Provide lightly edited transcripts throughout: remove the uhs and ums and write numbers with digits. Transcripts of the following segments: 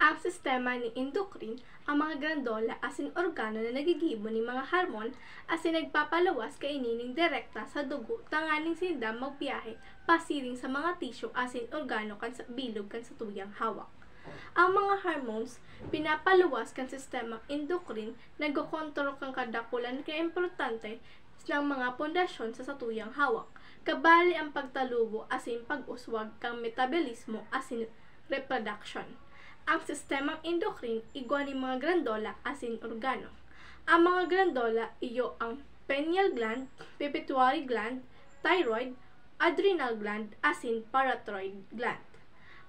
Ang sistema ni endocrine, ang mga glandola asin organo na nagigibo ni mga hormone asin nagpapaluwas kainining direkta sa dugo tanganing sinda magbiyahe pasiring sa mga tissue asin organo kan sa bilog kan sa tuyang hawak. Ang mga hormones pinapaluwas kan sistema endocrine nagkokontrol kan kadakulan kaya importante ng mga pundasyon sa satuyang hawak. Kabali ang pagtalubo asin pag-uswag kang metabolismo asin reproduction. Ang sistemang endocrine igwa ni mga glandola asin organo. Ang mga glandola iyo ang pineal gland, pituitary gland, thyroid, adrenal gland asin parathyroid gland.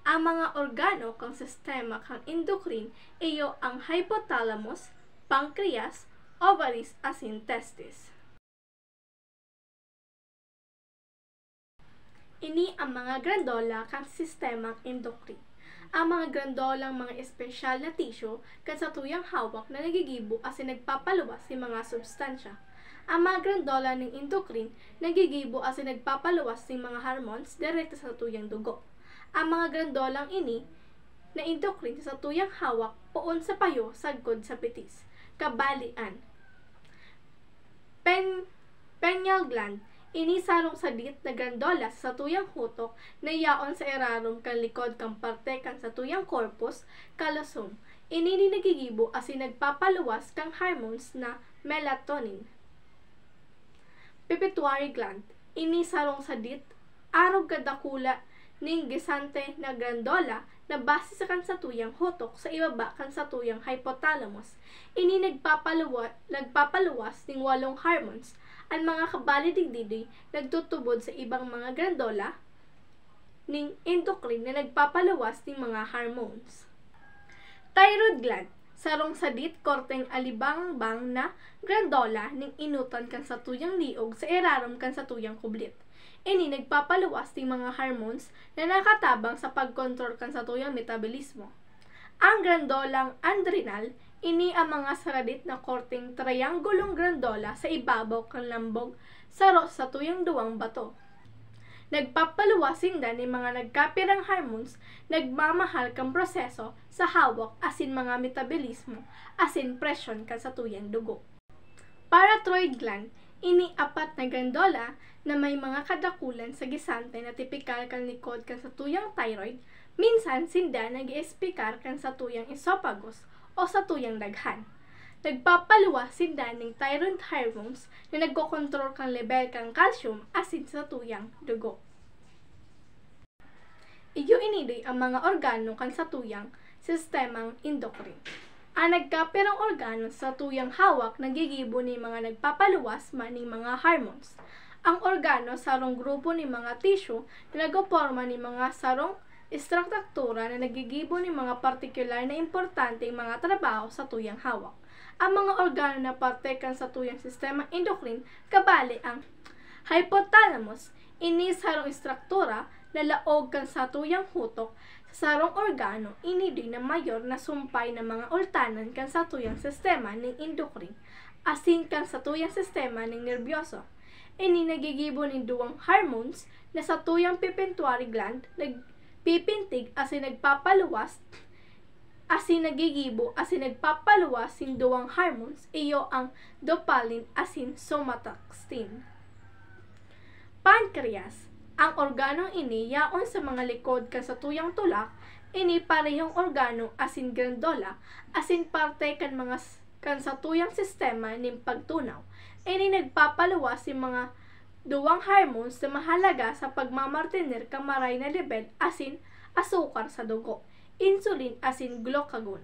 Ang mga organo kang sistema kang endocrine iyo ang hypothalamus, pancreas, ovaries asin testes. Ini ang mga glandola kang sistemang endocrine. Ang mga glandolang mga espesyal na tissue kan sa tuyang hawak na nagigibo asin nagpapaluwas si mga substansya. Ang mga glandola ng endocrine nagigibo asin nagpapaluwas si mga hormones direkta sa tuyang dugo. Ang mga glandolang ini na endocrine sa tuyang hawak poon sa payo sagkod sa pitis. Kabalian. Pineal gland ini sarong sadit na glandola sa tuyang hutok na yaon sa irarom kan likod kang parte kan sa tuyang corpus callosum. Ini ni nagigibo asin nagpapaluwas kang hormones na melatonin. Pituitary gland ini sarong sadit arog kadakula ning gisante na glandola na base sa kan sa tuyang hutok sa ibaba kan sa tuyang hypothalamus. Ini nagpapaluwas ning 8 hormones. Ang mga kabalidigdidoy nagtutubod sa ibang mga glandola ning endocrine na nagpapaluwas ng mga hormones. Thyroid gland sarong sadit korteng alibangbang na glandola ning inutan kan sa tuyang liog sa irarom kan sa tuyang kublit. Ini nagpapaluwas ng mga hormones na nakatabang sa pagkontrol kan sa tuyang metabolismo. Ang glandolang adrenal ini ang mga saradit na korteng triangulong glandola sa ibabaw kan lambog saro sa tuyang duwang bato. Nagpapaluwasin ni mga nagkapirang hormones nagmamahal kang proseso sa hawak asin mga metabolismo asin presyon kan sa tuyang dugo. Parathyroid gland ini apat na glandola na may mga kadakulan sa gisante na tipikal kan likod kan sa tuyang thyroid. Minsan sinda nag-iespikar kan sa tuyang esophagus o sa tuyang daghan. Nagpapaluwas sinda ning thyroid hormones na nagkokontrol kang level kang calcium asin sa tuyang dugo. Iyo iniday ang mga organo kan sa tuyang sistemang endocrine. Ang nagkapirang organo sa tuyang hawak nagigibo ni mga nagpapaluwas man ning mga hormones. Ang organo sarong grupo ni mga tissue na nagaporma ni mga sarong istruktura na nagigibo ni mga partikular na importanteng mga trabaho sa tuyang hawak. Ang mga organo na parte kan sa tuyang sistema endocrine kabali ang hypothalamus ini sarong istruktura na laog kan sa tuyang hutok sa sarong organo ini din na mayor na sumpay na mga ultanan kan sa tuyang sistema ng endocrine asin kan sa tuyang sistema ng nerbyoso. Ini nagigibo ni duwang hormones na sa tuyang pituitary gland pipintig asin nagpapaluwas asin nagigibo asin nagpapaluwas sin duwang hormones iyo ang dopamine asin somatostatin. Pancreas ang organong ini yaon sa mga likod kan sa tuyang tulak ini parehong organo asin glandola asin parte kan mga kan sa tuyang sistema ning pagtunaw. Ini nagpapaluwas sin mga duwang hormones na mahalaga sa pagmamartiner kang maray na level asin asukar sa dugo, insulin asin glucagon.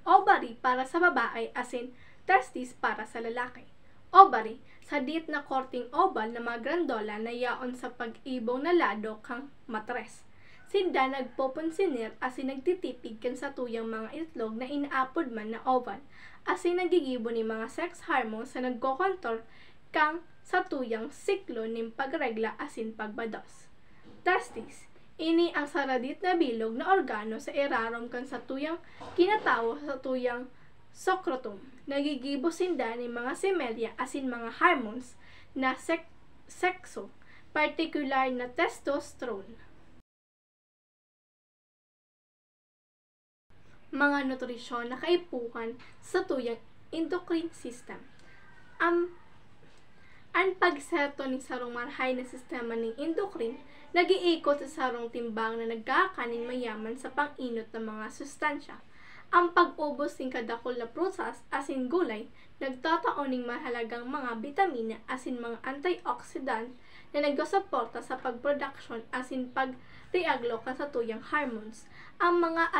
Ovary para sa babae asin testis para sa lalaki. Ovary, sadit na korting oval na mga glandola na yaon sa pag-ibong na lado kang matres. Sinda nagpoponsinir asin nagtitipig kan sa tuyang mga itlog na inaapod man na oval asin nagigibo ni mga sex hormones na nagkokontrol kang sa tuyang siklo ning pagregla asin pagbados. Testis, ini ang saradit na bilog na organo sa irarom kan sa tuyang kinatawo sa tuyang scrotum. Nagigibo sinda ni mga semelya asin mga hormones na sekso, partikular na testosterone. mga nutrisyon na kaipuhan sa tuyang endocrine system. Ang pagseto ni sarong marhay na sistema ng endocrine nag-iikot sa sarong timbang na nagkakaning mayaman sa pang-inot ng mga sustansya. Ang pag-ubos ng kadakol na prutas asin gulay nagtataon ng mahalagang mga bitamina asin mga antioxidant na nagsusuporta sa pagproduksyon asin pagreaglo kasatuyang hormones. Ang mga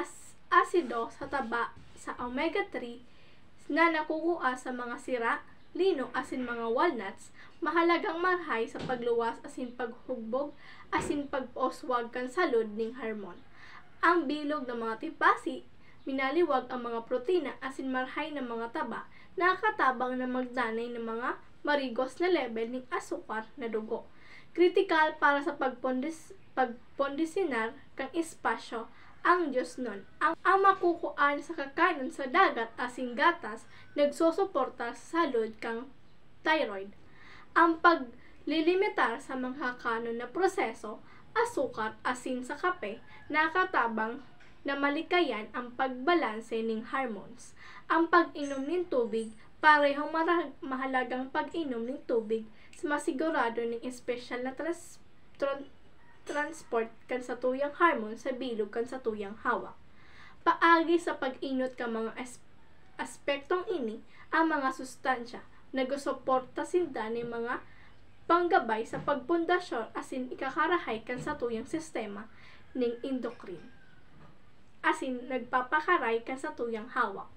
asido sa taba sa omega-3 na nakukuha sa mga sira, lino asin mga walnuts, mahalagang marhay sa pagluwas asin paghugbog asin pagposwag kan salud ning hormone. Ang bilog ng mga tipasi minaliwag ang mga protina asin marhay ng mga taba nakatabang na magdanay ng mga marigos na level ng asukar na dugo. Kritikal para sa pagpondisinar kang espasyo ang Diyos nun. Ang makukuan sa kakanan sa dagat asin gatas nagsusuporta sa salud kang thyroid. Ang paglilimitar sa mga kanon na proseso, asukar asin sa kape nakatabang na malikayan ang pagbalanse ng hormones. Ang pag-inom ng tubig, parehong mahalagang pag-inom ng tubig sa masigurado ng espesyal na transport kan sa tuyang hormone sa bilog kan sa tuyang hawak. Paagi sa pag-inot ka mga aspektong ini, ang mga sustansya nagsusuporta sinda ng mga panggabay sa pagpundasyon asin ikakarahay kan sa tuyang sistema ng endocrine asin nagpapakaray ka sa tuyang hawak.